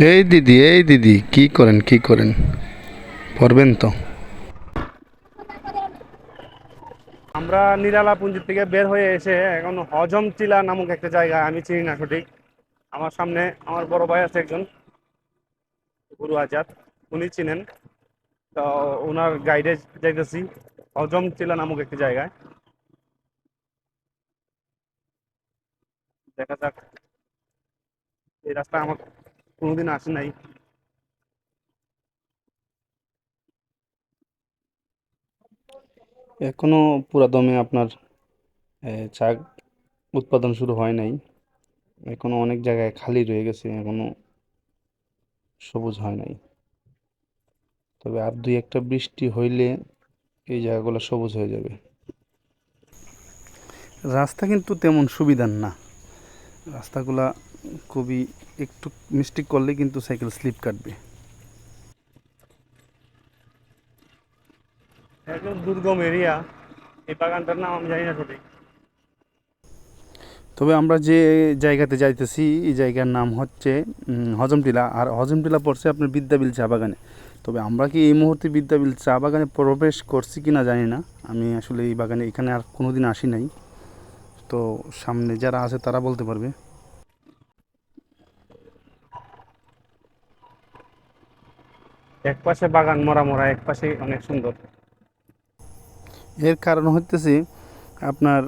এই দিদি কি করেন কি করেন? পড়বেন তো? আমরা নিরালা পুঞ্জি থেকে বের হয়ে এসে এখন হজম টিলা নামক একটা জায়গা, আমি চিনি না সঠিক। আমার সামনে আমার বড় ভাই আছে একজন, গুরু আজাদ, উনি চিনেন। তো ওনার গাইডে যাইতেছি হজম টিলা নামক একটি জায়গায়। দেখা যাক, এই রাস্তা আমার কোনোদিন আসে নাই। এখনো পুরা দমে আপনার চা উৎপাদন শুরু হয় নাই। এখনো অনেক জায়গায় খালি রয়ে গেছে, এখনো সবুজ হয় নাই। তবে আর দুই একটা বৃষ্টি হইলে এই জায়গাগুলো সবুজ হয়ে যাবে। রাস্তা কিন্তু তেমন সুবিধার না, রাস্তাগুলা খুবই, একটু মিস্টেক করলে কিন্তু সাইকেল স্লিপ কাটবে। একদম দুর্গম এরিয়া, এই বাগানটার নাম আমি জানি না সঠিক। তবে আমরা যে জায়গাতে যাইতেছি এই জায়গার নাম হচ্ছে হজমটিলা, আর হজমটিলা পড়ছে আপনার বিদ্যাবিল চা বাগানে। তবে আমরা কি এই মুহূর্তে বিদ্যাবিল চা বাগানে প্রবেশ করছি কি না জানি না। আমি আসলে এই বাগানে এখানে আর কোনোদিন আসি নাই। তো সামনে যারা আছে তারা বলতে পারবে। এক পাশে বাগান মরা মরা, এক পাশে অনেক সুন্দর। এর কারণ হচ্ছে আপনার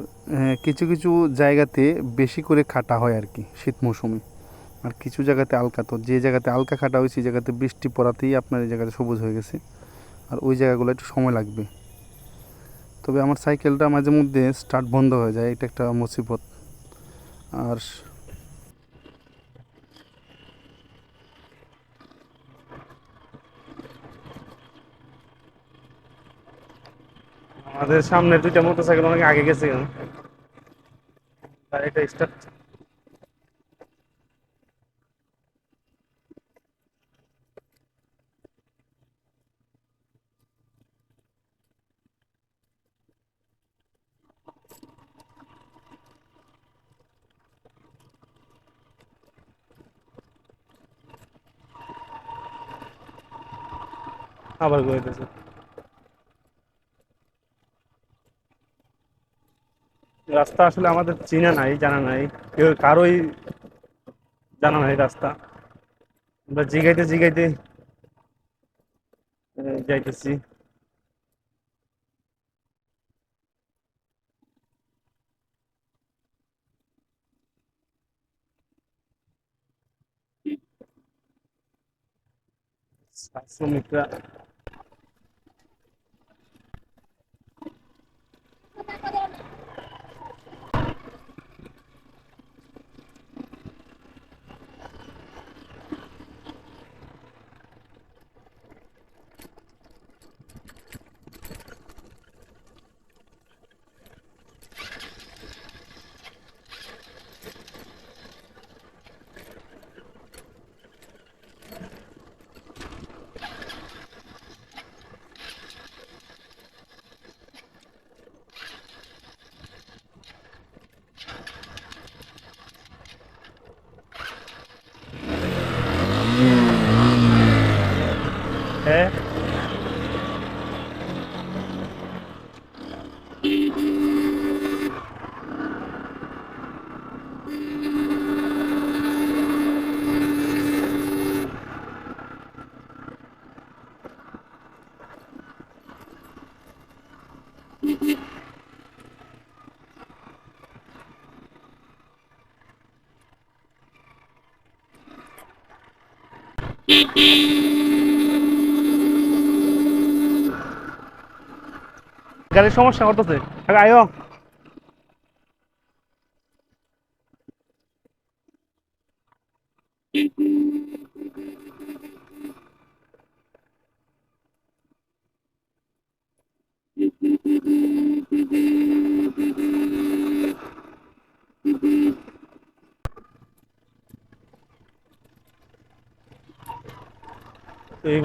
কিছু কিছু জায়গাতে বেশি করে খাটা হয় আর কি শীত মৌসুমে। আর কিছু জায়গাতে আলকা, তো যে জায়গাতে আলকা খাটা হয় সেই জায়গাতে বৃষ্টি পড়াতেই আপনার এই জায়গাতে সবুজ হয়ে গেছে। আর ওই জায়গাগুলো একটু সময় লাগবে। তবে আমার সাইকেলটা মাঝে মধ্যে স্টার্ট বন্ধ হয়ে যায়, এটা একটা মুসিবত। আর আমাদের সামনে দুইটা মোটরসাইকেল অনেক আগে গেছে, আর এটা স্টার্ট আবার ঘুরাইতেছে। রাস্তা আসলে আমাদের চেনা নাই, জানা নাই, কেউ কারোই জানা নাই রাস্তা। আমরা জিগাইতে জিগাইতে যাইতেছি। শ্রমিকরা হ্যাঁ। গাড়ির সমস্যা করতেছে, আয়ো। এই